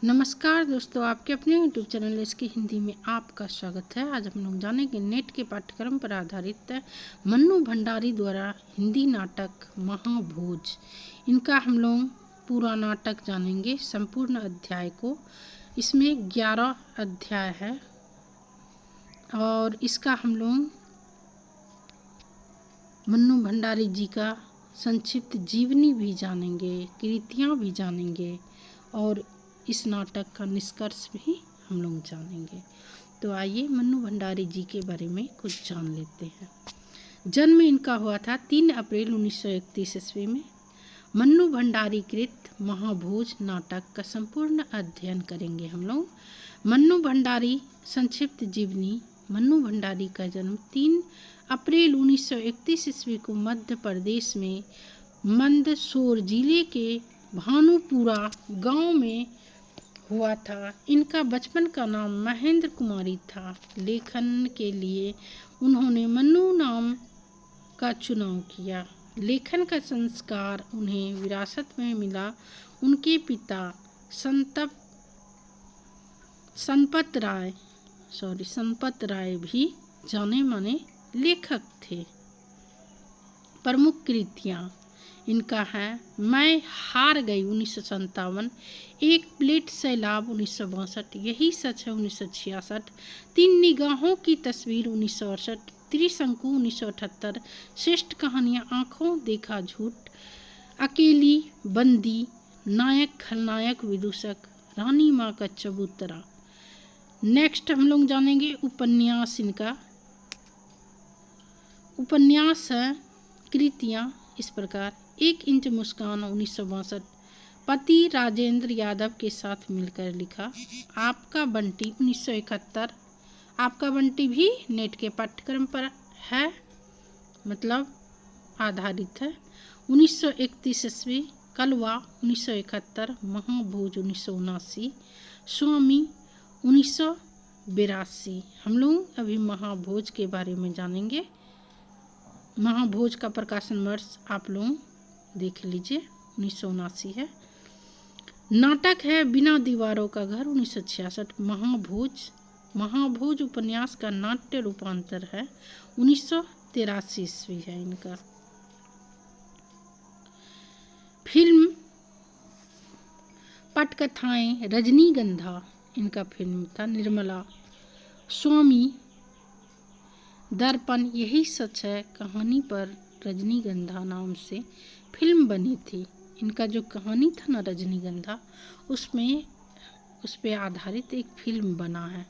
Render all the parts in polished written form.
नमस्कार दोस्तों, आपके अपने यूट्यूब चैनल इसकी हिंदी में आपका स्वागत है। आज हम लोग जानेंगे नेट के पाठ्यक्रम पर आधारित मन्नू भंडारी द्वारा हिंदी नाटक महाभोज। इनका हम लोग पूरा नाटक जानेंगे, संपूर्ण अध्याय को। इसमें 11 अध्याय है और इसका हम लोग मन्नू भंडारी जी का संक्षिप्त जीवनी भी जानेंगे, कृतियाँ भी जानेंगे और इस नाटक का निष्कर्ष भी हम लोग जानेंगे। तो आइए मन्नू भंडारी जी के बारे में कुछ जान लेते हैं। जन्म इनका हुआ था 3 अप्रैल 1931 ईस्वी में। मन्नू भंडारी कृत महाभोज नाटक का संपूर्ण अध्ययन करेंगे हम लोग। मन्नू भंडारी संक्षिप्त जीवनी। मन्नू भंडारी का जन्म 3 अप्रैल 1931 ईस्वी को मध्य प्रदेश में मंदसौर जिले के भानुपुरा गांव में हुआ था। इनका बचपन का नाम महेंद्र कुमारी था। लेखन के लिए उन्होंने मन्नू नाम का चुनाव किया। लेखन का संस्कार उन्हें विरासत में मिला। उनके पिता संपत राय भी जाने माने लेखक थे। प्रमुख कृतियाँ इनका है मैं हार गई 1957, एक प्लेट सैलाब 1962, यही सच है 1966, 3 निगाहों की तस्वीर 1968, त्रिशंकु 1978, श्रेष्ठ कहानियाँ आँखों देखा झूठ, अकेली बंदी, नायक खलनायक विदूषक, रानी माँ का चबूतरा। नेक्स्ट हम लोग जानेंगे उपन्यास। इनका उपन्यास है कृतियाँ इस प्रकार। 1 इंच मुस्कान 1962, पति राजेंद्र यादव के साथ मिलकर लिखा। आपका बंटी 1971, आपका बंटी भी नेट के पाठ्यक्रम पर है, मतलब आधारित है। 1931 ईस्वी। कलवा 1971, महाभोज 1979, स्वामी 1982। हम लोग अभी महाभोज के बारे में जानेंगे। महाभोज का प्रकाशन वर्ष आप लोग देख लीजिए, 1979 है। नाटक है बिना दीवारों का घर 1966। महाभोज उपन्यास का नाट्य रूपांतर है 1983 ईस्वी है इनका। फिल्म पटकथाएं रजनीगंधा इनका फिल्म था। निर्मला, स्वामी, दर्पण, यही सच है कहानी पर रजनीगंधा नाम से फिल्म बनी थी। इनका जो कहानी था ना रजनीगंधा, उस पे आधारित एक फिल्म बना है।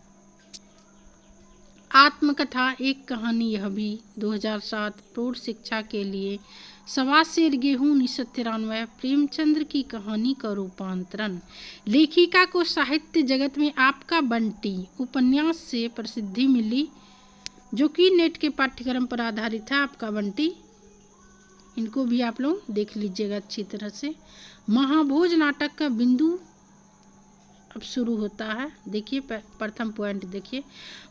आत्मकथा एक कहानी यह भी 2007। प्रौढ़ शिक्षा के लिए 1.25 सेर गेहूँ 1993। प्रेमचंद्र की कहानी का रूपांतरण। लेखिका को साहित्य जगत में आपका बंटी उपन्यास से प्रसिद्धि मिली, जो कि नेट के पाठ्यक्रम पर आधारित है। आपका बंटी, इनको भी आप लोग देख लीजिएगा अच्छी तरह से। महाभोज नाटक का बिंदु अब शुरू होता है। देखिए प्रथम पॉइंट देखिए।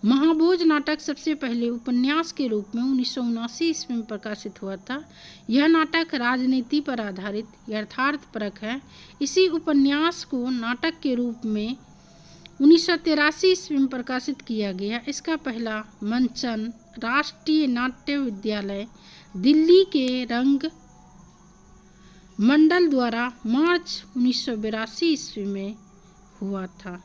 महाभोज नाटक सबसे पहले उपन्यास के रूप में 1979 ईस्वी में प्रकाशित हुआ था। यह नाटक राजनीति पर आधारित यथार्थपरक है। इसी उपन्यास को नाटक के रूप में 1983 ईस्वी में प्रकाशित किया गया। इसका पहला मंचन राष्ट्रीय नाट्य विद्यालय दिल्ली के रंग मंडल द्वारा मार्च 1982 ईस्वी में हुआ था।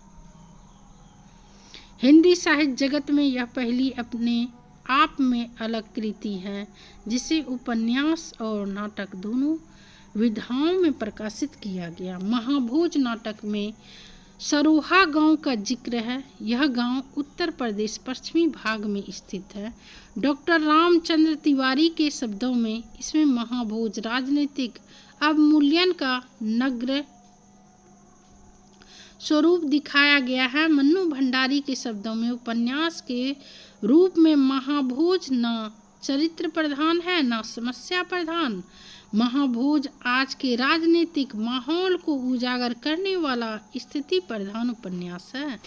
हिंदी साहित्य जगत में यह पहली अपने आप में अलग कृति है, जिसे उपन्यास और नाटक दोनों विधाओं में प्रकाशित किया गया। महाभोज नाटक में सरोहा गांव का जिक्र है। यह गांव उत्तर प्रदेश पश्चिमी भाग में स्थित है। डॉक्टर रामचंद्र तिवारी के शब्दों में इसमें महाभोज राजनीतिक अवमूल्यन का नग्न स्वरूप दिखाया गया है। मन्नू भंडारी के शब्दों में उपन्यास के रूप में महाभोज न चरित्र प्रधान है न समस्या प्रधान। महाभोज आज के राजनीतिक माहौल को उजागर करने वाला स्थिति प्रधान उपन्यास है।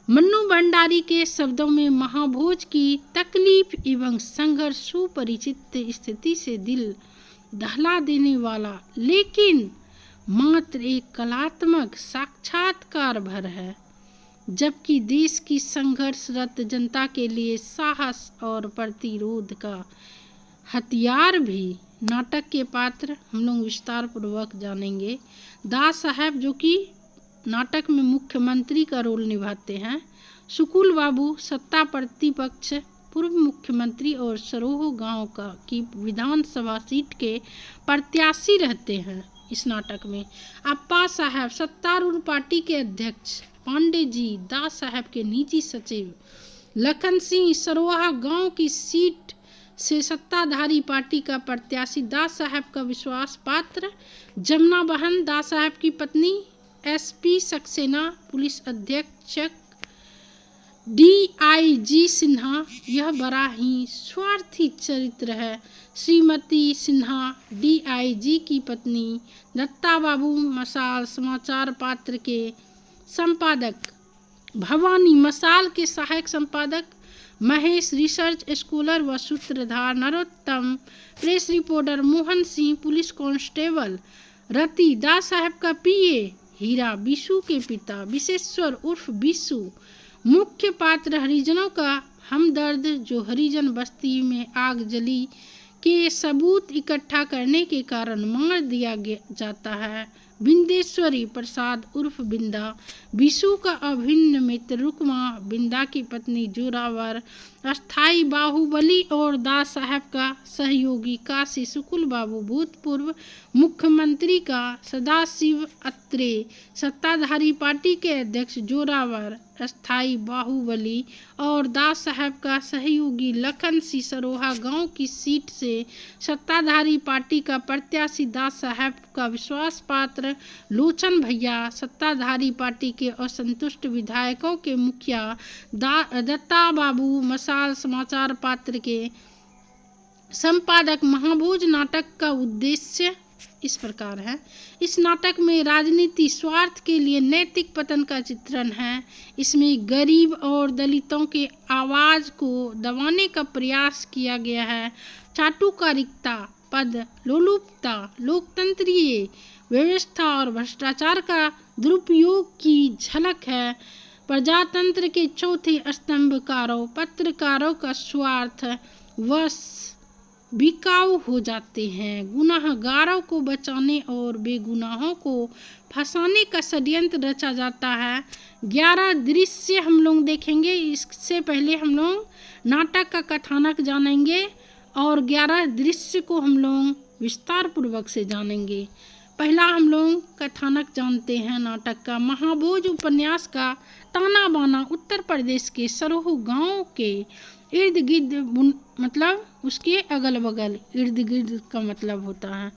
मन्नू भंडारी के शब्दों में महाभोज की तकलीफ एवं संघर्ष सुपरिचित स्थिति से दिल दहला देने वाला, लेकिन मात्र एक कलात्मक साक्षात्कार भर है, जबकि देश की संघर्षरत जनता के लिए साहस और प्रतिरोध का हथियार भी। नाटक के पात्र हम लोग विस्तार पूर्वक जानेंगे। दास साहब जो कि नाटक में मुख्यमंत्री का रोल निभाते हैं। सुकुल बाबू सत्ता प्रतिपक्ष पूर्व मुख्यमंत्री और सरोह गांव की विधानसभा सीट के प्रत्याशी रहते हैं इस नाटक में। अप्पा साहब सत्तारूढ़ पार्टी के अध्यक्ष। पांडे जी दास साहब के निजी सचिव। लखन सिंह सरोहा गांव की सीट से सत्ताधारी पार्टी का प्रत्याशी दास साहब का विश्वास पात्र। जमुना बहन दास साहब की पत्नी। एसपी सक्सेना पुलिस अधीक्षक। डीआईजी सिन्हा यह बड़ा ही स्वार्थी चरित्र है। श्रीमती सिन्हा डीआईजी की पत्नी। दत्ता बाबू मसाल समाचार पात्र के संपादक। भवानी मसाल के सहायक संपादक। महेश रिसर्च स्कॉलर व सूत्रधार। Narottam press reporter. Mohan Singh police constable. Rati Das साहब का पीए। हीरा बिशु के पिता। विशेश्वर उर्फ बिशु मुख्य पात्र। हरिजनों का हमदर्द जो हरिजन बस्ती में आग जली के सबूत इकट्ठा करने के कारण मार दिया जाता है। बिंदेश्वरी प्रसाद उर्फ बिंदा विशु का अभिन्न मित्र। रुकमा बिंदा की पत्नी। जोरावर अस्थाई बाहुबली और दास साहब का सहयोगी। काशी सुकुल बाबू भूतपूर्व मुख्यमंत्री का। सदाशिव अत्रे सत्ताधारी पार्टी के अध्यक्ष। जोरावर अस्थाई बाहुबली और दास साहब का सहयोगी। लखन सिंह सरोहा गांव की सीट से सत्ताधारी पार्टी का प्रत्याशी दास साहब का विश्वास पात्र। लोचन भैया सत्ताधारी पार्टी के असंतुष्ट विधायकों के मुखिया। दत्ता बाबू मसाल समाचार पात्र के संपादक। महाभोज नाटक का उद्देश्य इस प्रकार है। इस नाटक में राजनीति स्वार्थ के लिए नैतिक पतन का चित्रण है। इसमें गरीब और दलितों के आवाज को दबाने का प्रयास किया गया है। चाटुकारिता पद लोलुपता लोकतंत्रीय व्यवस्था और भ्रष्टाचार का दुरुपयोग की झलक है। प्रजातंत्र के चौथे स्तंभकारों पत्रकारों का स्वार्थ वश बिकाऊ हो जाते हैं। गुनाहगारों को बचाने और बेगुनाहों को फंसाने का षड्यंत्र रचा जाता है। 11 दृश्य हम लोग देखेंगे। इससे पहले हम लोग नाटक का कथानक जानेंगे और 11 दृश्य को हम लोग विस्तार पूर्वक से जानेंगे। पहला हम लोग कथानक जानते हैं नाटक का। महाभोज उपन्यास का ताना बाना उत्तर प्रदेश के सरोह गांव के इर्द गिर्द मतलब उसके अगल बगल। इर्द गिर्द का मतलब होता है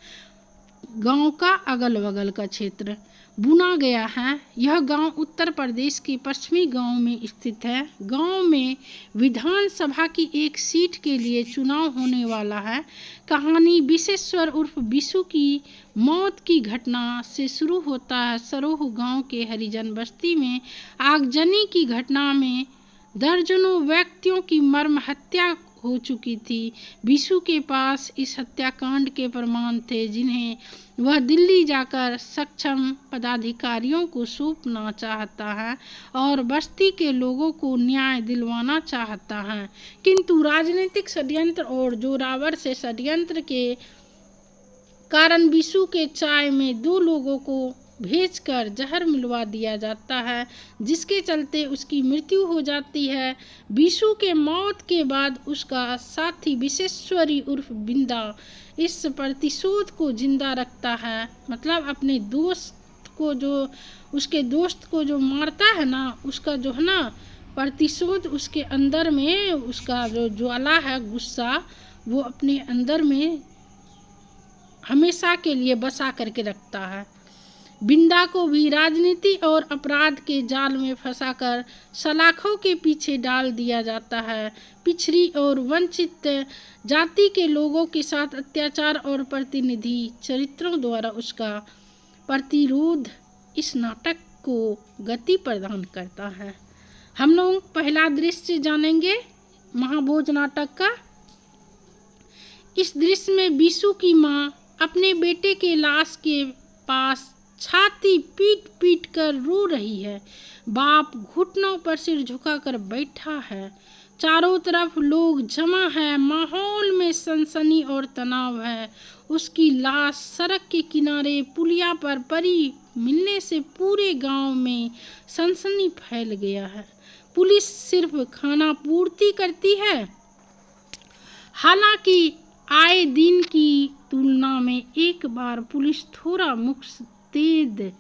गांव का अगल बगल का क्षेत्र बुना गया है। यह गांव उत्तर प्रदेश के पश्चिमी गांव में स्थित है। गांव में विधानसभा की एक सीट के लिए चुनाव होने वाला है। कहानी विशेश्वर उर्फ विशु की मौत की घटना से शुरू होता है। सरोह गांव के हरिजन बस्ती में आगजनी की घटना में दर्जनों व्यक्तियों की मर्म हत्या हो चुकी थी। विशु के पास इस हत्याकांड के प्रमाण थे जिन्हें वह दिल्ली जाकर सक्षम पदाधिकारियों को सौंपना चाहता है और बस्ती के लोगों को न्याय दिलवाना चाहता है, किंतु राजनीतिक षड्यंत्र और जोरावर से षड्यंत्र के कारण विशु के चाय में 2 लोगों को भेजकर जहर मिलवा दिया जाता है, जिसके चलते उसकी मृत्यु हो जाती है। विशु के मौत के बाद उसका साथी विशेश्वरी उर्फ बिंदा इस प्रतिशोध को जिंदा रखता है। मतलब अपने दोस्त को जो उसके दोस्त को जो मारता है ना, उसका जो है ना प्रतिशोध उसके अंदर में उसका जो ज्वाला है गुस्सा वो अपने अंदर में हमेशा के लिए बसा करके रखता है। बिंदा को भी राजनीति और अपराध के जाल में फंसाकर सलाखों के पीछे डाल दिया जाता है। पिछड़ी और वंचित जाति के लोगों के साथ अत्याचार और प्रतिनिधि चरित्रों द्वारा उसका प्रतिरोध इस नाटक को गति प्रदान करता है। हम लोग पहला दृश्य जानेंगे महाभोज नाटक का। इस दृश्य में विशु की माँ अपने बेटे के लाश के पास छाती पीट पीट कर रो रही है। बाप घुटनों पर सिर झुकाकर बैठा है। चारों तरफ लोग जमा है। माहौल में सनसनी और तनाव है। उसकी लाश सड़क के किनारे पुलिया पर पड़ी मिलने से पूरे गांव में सनसनी फैल गया है। पुलिस सिर्फ खाना पूर्ति करती है, हालांकि आए दिन की तुलना में एक बार पुलिस थोड़ा मुस्तैद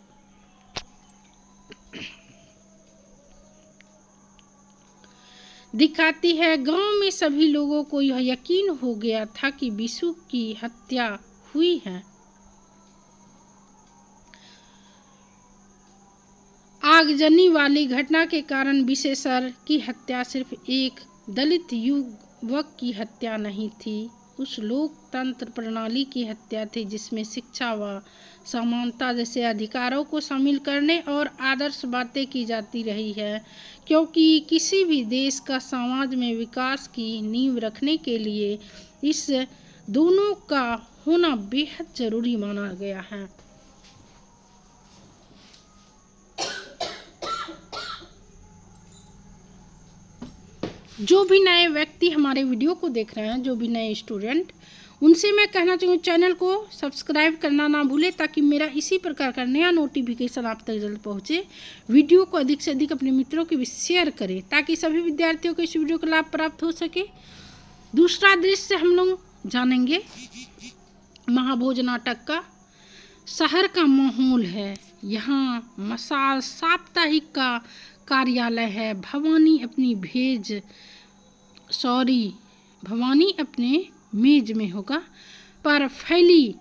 दिखाती है। गांव में सभी लोगों को यह यकीन हो गया था कि बिशु की हत्या हुई है। आगजनी वाली घटना के कारण विशेषर की हत्या सिर्फ एक दलित युवक की हत्या नहीं थी, उस लोकतंत्र प्रणाली की हत्या थी जिसमें शिक्षा व समानता जैसे अधिकारों को शामिल करने और आदर्श बातें की जाती रही है, क्योंकि किसी भी देश का समाज में विकास की नींव रखने के लिए इस दोनों का होना बेहद जरूरी माना गया है। जो भी नए व्यक्ति हमारे वीडियो को देख रहे हैं, जो भी नए स्टूडेंट, उनसे मैं कहना चाहूँगी चैनल को सब्सक्राइब करना ना भूलें ताकि मेरा इसी प्रकार का नया नोटिफिकेशन आप तक जल्द पहुँचे। वीडियो को अधिक से अधिक अपने मित्रों के भी शेयर करें ताकि सभी विद्यार्थियों को इस वीडियो का लाभ प्राप्त हो सके। दूसरा दृश्य हम लोग जानेंगे महाभोज नाटक का। शहर का माहौल है, यहाँ मसाल साप्ताहिक का कार्यालय है। भवानी अपने मेज में होगा पर फैली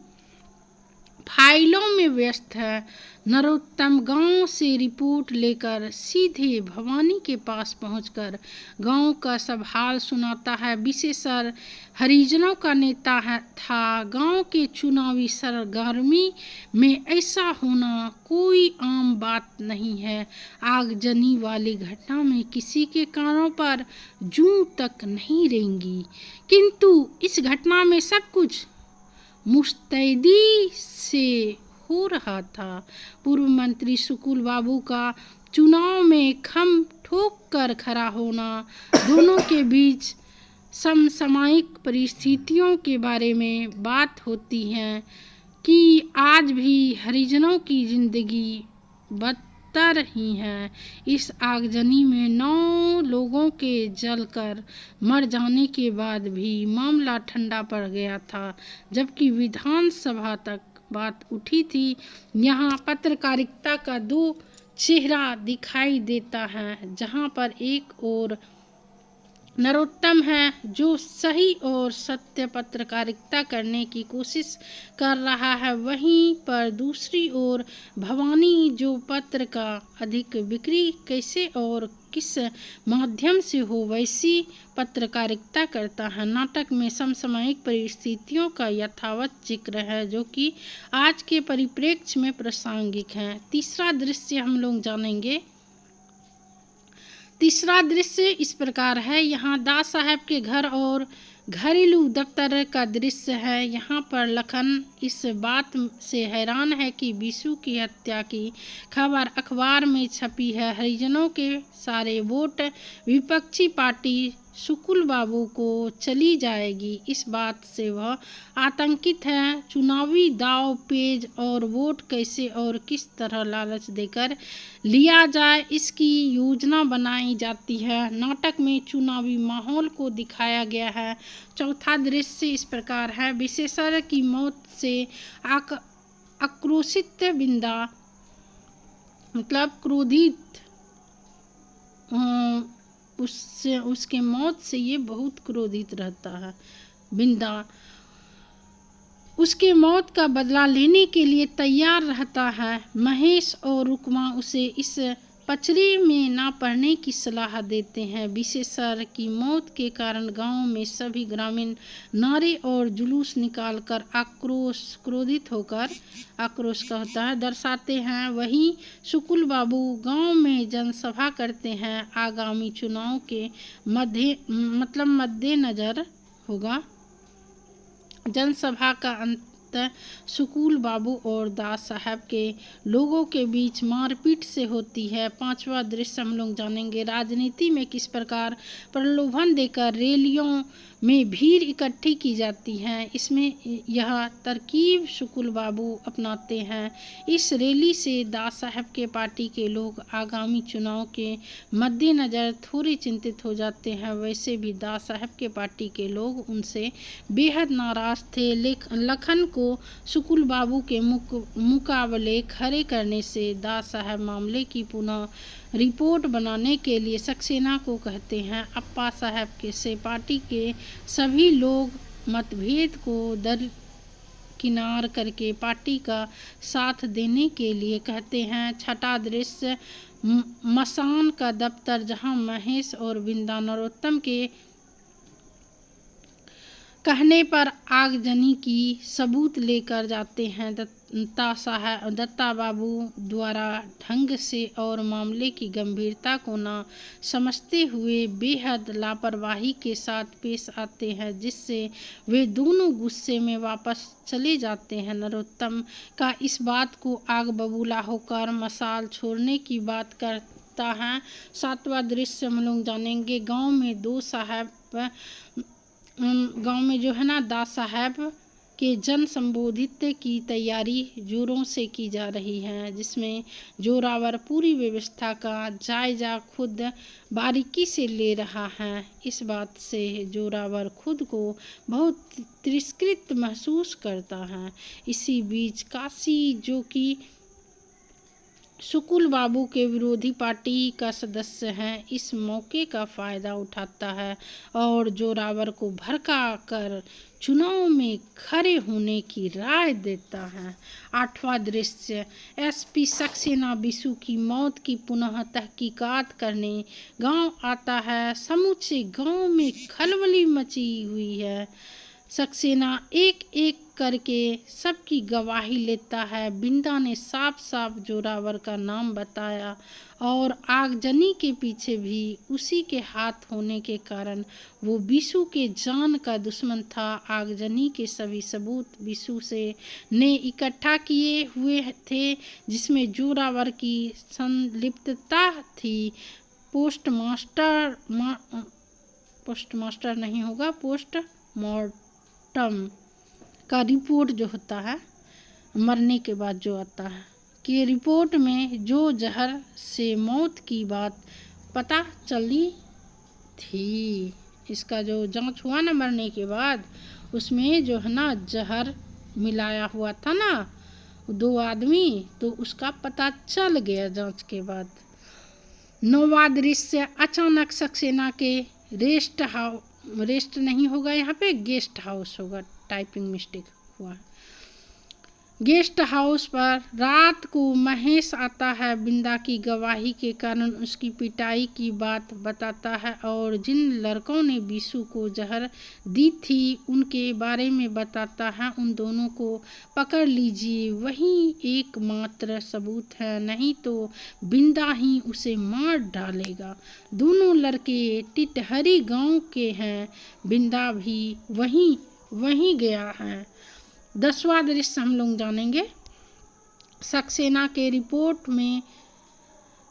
फाइलों में व्यस्त है। नरोत्तम गांव से रिपोर्ट लेकर सीधे भवानी के पास पहुंचकर गांव का सब हाल सुनाता है। विशेषर हरिजनों का नेता था। गांव के चुनावी सरगर्मी में ऐसा होना कोई आम बात नहीं है। आगजनी वाली घटना में किसी के कानों पर जूं तक नहीं रेंगी, किंतु इस घटना में सब कुछ मुस्तैदी से हो रहा था। पूर्व मंत्री शुकुल बाबू का चुनाव में खम ठोक कर खड़ा होना, दोनों के बीच समसामयिक परिस्थितियों के बारे में बात होती है कि आज भी हरिजनों की जिंदगी बदतर ही है। इस आगजनी में 9 लोगों के जलकर मर जाने के बाद भी मामला ठंडा पड़ गया था, जबकि विधानसभा तक बात उठी थी। यहाँ पत्रकारिता का 2 चेहरा दिखाई देता है, जहाँ पर एक और नरोत्तम है जो सही और सत्य पत्रकारिता करने की कोशिश कर रहा है, वहीं पर दूसरी ओर भवानी जो पत्र का अधिक बिक्री कैसे और किस माध्यम से हो वैसी पत्रकारिता करता है। नाटक में समसामयिक परिस्थितियों का यथावत जिक्र है जो कि आज के परिप्रेक्ष्य में प्रासंगिक है। तीसरा दृश्य हम लोग जानेंगे। तीसरा दृश्य इस प्रकार है। यहाँ दास साहब के घर और घरेलू दफ्तर का दृश्य है। यहाँ पर लखन इस बात से हैरान है कि बिशु की हत्या की खबर अखबार में छपी है। हरिजनों के सारे वोट विपक्षी पार्टी शुकुल बाबू को चली जाएगी, इस बात से वह आतंकित है। चुनावी दाव पेज और वोट कैसे और किस तरह लालच देकर लिया जाए, इसकी योजना बनाई जाती है। नाटक में चुनावी माहौल को दिखाया गया है। चौथा दृश्य इस प्रकार है। विशेषर की मौत से आक्रोशित बिंदा मतलब क्रोधित, उसके मौत से ये बहुत क्रोधित रहता है। बिंदा उसके मौत का बदला लेने के लिए तैयार रहता है। महेश और रुकमा उसे इस पचड़ी में ना पड़ने की सलाह देते हैं। विशेषर की मौत के कारण गांव में सभी ग्रामीण नारे और जुलूस निकालकर क्रोधित होकर आक्रोश का होता है दर्शाते हैं। वहीं शुकुल बाबू गांव में जनसभा करते हैं। आगामी चुनाव के मद्देनजर होगा। जनसभा का वक्त सुकूल बाबू और दास साहब के लोगों के बीच मारपीट से होती है। 5वां दृश्य हम लोग जानेंगे राजनीति में किस प्रकार प्रलोभन देकर रैलियों में भीड़ इकट्ठी की जाती है। इसमें यह तरकीब सुकूल बाबू अपनाते हैं। इस रैली से दास साहब के पार्टी के लोग आगामी चुनाव के मद्देनज़र थोड़े चिंतित हो जाते हैं। वैसे भी दास साहब के पार्टी के लोग उनसे बेहद नाराज थे। लखन को सुकूल बाबू के मुकाबले खड़े करने से दास साहब मामले की पुनः रिपोर्ट बनाने के लिए सक्सेना को कहते हैं। अप्पा साहब के से पार्टी के सभी लोग मतभेद को दरकिनार करके पार्टी का साथ देने के लिए कहते हैं। छठा दृश्य मसान का दफ्तर, जहां महेश और बिंदा नरोत्तम के कहने पर आगजनी की सबूत लेकर जाते हैं। दत्ता बाबू द्वारा ढंग से और मामले की गंभीरता को न समझते हुए बेहद लापरवाही के साथ पेश आते हैं, जिससे वे दोनों गुस्से में वापस चले जाते हैं। नरोत्तम का इस बात को आग बबूला होकर मसाल छोड़ने की बात करता है। 7वां दृश्य हम लोग जानेंगे गांव में जो है ना दास साहब के जन संबोधित की तैयारी जोरों से की जा रही है, जिसमें जोरावर पूरी व्यवस्था का जायजा खुद बारीकी से ले रहा है। इस बात से जोरावर खुद को बहुत तिरस्कृत महसूस करता है। इसी बीच काशी, जो कि सुकूल बाबू के विरोधी पार्टी का सदस्य है, इस मौके का फ़ायदा उठाता है और जोरावर को भड़का कर चुनाव में खड़े होने की राय देता है। 8वां दृश्य एसपी सक्सेना बिशु की मौत की पुनः तहकीकात करने गांव आता है। समूचे गांव में खलबली मची हुई है। सक्सेना एक एक करके सबकी गवाही लेता है। बिंदा ने साफ साफ जोरावर का नाम बताया और आगजनी के पीछे भी उसी के हाथ होने के कारण वो बिशु के जान का दुश्मन था। आगजनी के सभी सबूत बिशु ने इकट्ठा किए हुए थे, जिसमें जोरावर की संलिप्तता थी। पोस्टमार्टम का रिपोर्ट जो होता है मरने के बाद जो आता है कि रिपोर्ट में जो जहर से मौत की बात पता चली थी, इसका जो जांच हुआ ना मरने के बाद, उसमें जो है ना जहर मिलाया हुआ था ना 2 आदमी, तो उसका पता चल गया जांच के बाद। 9वां दृश्य अचानक सक्सेना के रेस्ट नहीं होगा, यहाँ पे गेस्ट हाउस होगा, टाइपिंग मिस्टेक हुआ। गेस्ट हाउस पर रात को महेश आता है। बिंदा की गवाही के कारण उसकी पिटाई की बात बताता है और जिन लड़कों ने बिशु को जहर दी थी उनके बारे में बताता है। उन दोनों को पकड़ लीजिए, वही एकमात्र सबूत है, नहीं तो बिंदा ही उसे मार डालेगा। दोनों लड़के टिटहरी गांव के हैं। बिंदा भी वहीं गया है। 10वां दृश्य हम लोग जानेंगे सक्सेना के रिपोर्ट में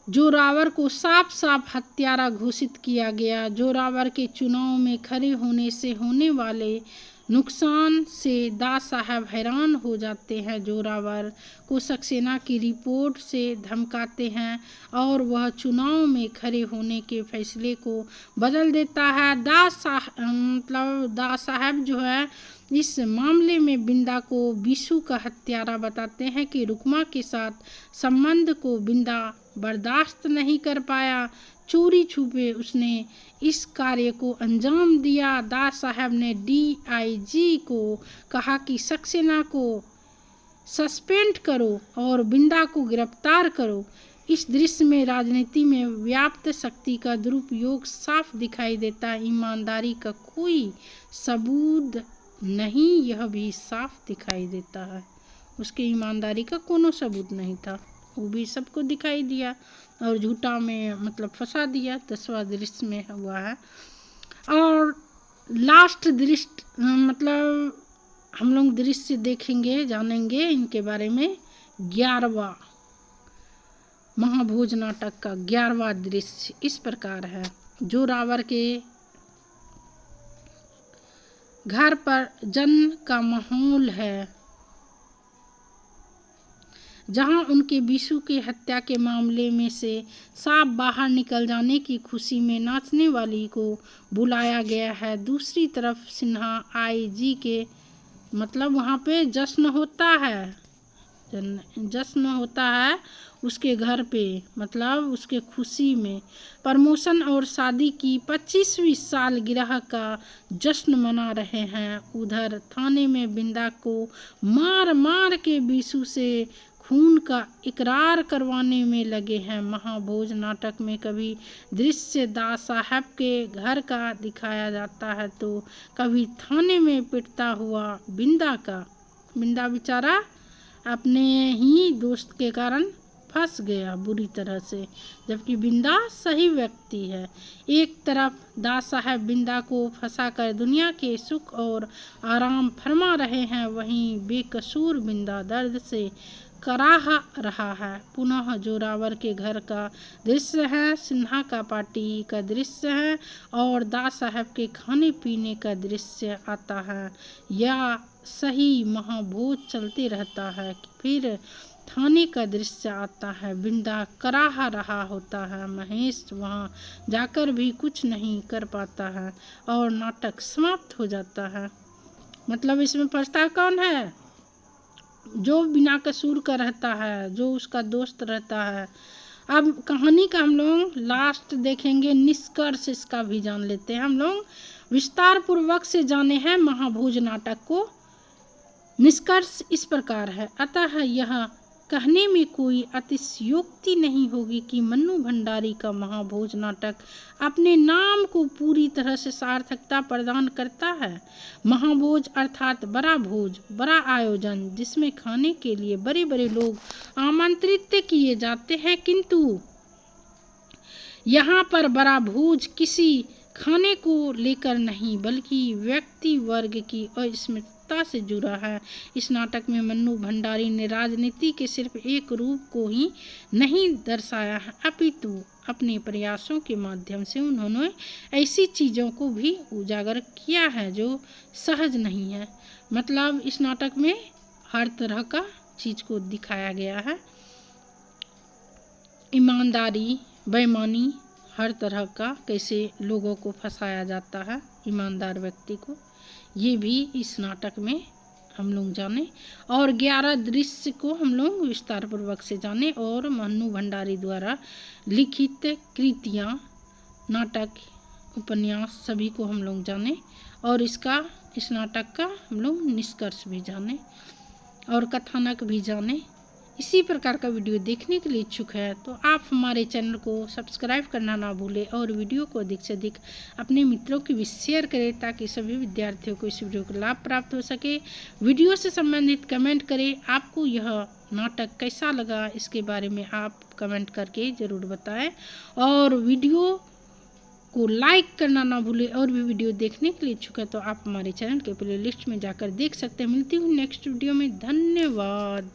जोरावर को साफ साफ हत्यारा घोषित किया गया। जोरावर के चुनाव में खड़े होने से होने वाले नुकसान से दास साहब हैरान हो जाते हैं। जोरावर को सक्सेना की रिपोर्ट से धमकाते हैं और वह चुनाव में खड़े होने के फैसले को बदल देता है। दास साहब जो है इस मामले में बिंदा को बिशु का हत्यारा बताते हैं कि रुकमा के साथ संबंध को बिंदा बर्दाश्त नहीं कर पाया। चोरी छुपे उसने इस कार्य को अंजाम दिया। दास साहब ने DIG को कहा कि सक्सेना को सस्पेंड करो और बिंदा को गिरफ्तार करो। इस दृश्य में राजनीति में व्याप्त शक्ति का दुरुपयोग साफ दिखाई देता है। ईमानदारी का कोई सबूत नहीं, यह भी साफ दिखाई देता है। उसकी ईमानदारी का कोनो सबूत नहीं था, वो भी सबको दिखाई दिया और झूठा में मतलब फंसा दिया। 10वां दृश्य में हुआ है। और लास्ट दृश्य मतलब हम लोग दृश्य देखेंगे, जानेंगे इनके बारे में। 11वां महाभोज नाटक का 11वां दृश्य इस प्रकार है। जोरावर के घर पर जन्म का माहौल है, जहां उनके बीसू के हत्या के मामले में से साफ बाहर निकल जाने की खुशी में नाचने वाली को बुलाया गया है। दूसरी तरफ सिन्हा आईजी के मतलब वहाँ पे जश्न होता है, जश्न होता है उसके घर पे, मतलब उसके खुशी में प्रमोशन और शादी की 25वीं सालगिरह का जश्न मना रहे हैं। उधर थाने में बिंदा को मार मार के बीसू से खून का इकरार करवाने में लगे हैं। महाभोज नाटक में कभी दृश्य दास साहब के घर का दिखाया जाता है तो कभी थाने में पिटता हुआ बिंदा का। बिंदा बेचारा अपने ही दोस्त के कारण फंस गया बुरी तरह से, जबकि बिंदा सही व्यक्ति है। एक तरफ दास साहब बिंदा को फंसाकर दुनिया के सुख और आराम फरमा रहे हैं, वहीं बेकसूर बिंदा दर्द से कराह रहा है। पुनः जोरावर के घर का दृश्य है, सिन्हा का पार्टी का दृश्य है और दास साहब के खाने पीने का दृश्य आता है। या सही महाभोज चलते रहता है, फिर थाने का दृश्य आता है। बिंदा कराह रहा होता है, महेश वहाँ जाकर भी कुछ नहीं कर पाता है और नाटक समाप्त हो जाता है। मतलब इसमें फंसता कौन है? जो बिना कसूर का रहता है, जो उसका दोस्त रहता है। अब कहानी का हम लोग लास्ट देखेंगे, निष्कर्ष इसका भी जान लेते हैं। हम लोग विस्तार पूर्वक से जाने हैं महाभोज नाटक को। निष्कर्ष इस प्रकार है, अतः यह कहने में कोई अतिशयोक्ति नहीं होगी कि मन्नू भंडारी का महाभोज नाटक अपने नाम को पूरी तरह से सार्थकता प्रदान करता है। महाभोज अर्थात बड़ा भोज, बड़ा आयोजन, जिसमें खाने के लिए बड़े बड़े लोग आमंत्रित किए जाते हैं, किंतु यहाँ पर बड़ा भोज किसी खाने को लेकर नहीं बल्कि व्यक्ति वर्ग की अस्मिता से जुड़ा है। इस नाटक में मन्नू भंडारी ने राजनीति के सिर्फ एक रूप को ही नहीं दर्शाया है, अपितु अपने प्रयासों के माध्यम से उन्होंने ऐसी चीज़ों को भी उजागर किया है जो सहज नहीं है। मतलब इस नाटक में हर तरह का चीज़ को दिखाया गया है, ईमानदारी, बेईमानी, हर तरह का कैसे लोगों को फंसाया जाता है, ईमानदार व्यक्ति को, ये भी इस नाटक में हम लोग जाने। और 11 दृश्य को हम लोग विस्तार पूर्वक से जाने और मन्नू भंडारी द्वारा लिखित कृतियाँ, नाटक, उपन्यास सभी को हम लोग जाने और इस नाटक का हम लोग निष्कर्ष भी जाने और कथानक भी जाने। इसी प्रकार का वीडियो देखने के लिए इच्छुक है तो आप हमारे चैनल को सब्सक्राइब करना ना भूलें और वीडियो को अधिक से अधिक अपने मित्रों की भी शेयर करें ताकि सभी विद्यार्थियों को इस वीडियो का लाभ प्राप्त हो सके। वीडियो से संबंधित कमेंट करें, आपको यह नाटक कैसा लगा इसके बारे में आप कमेंट करके ज़रूर बताएं और वीडियो को लाइक करना ना भूलें। और भी वीडियो देखने के लिए इच्छुक है तो आप हमारे चैनल के प्लेलिस्ट में जाकर देख सकते हैं। मिलती हूँ नेक्स्ट वीडियो में, धन्यवाद।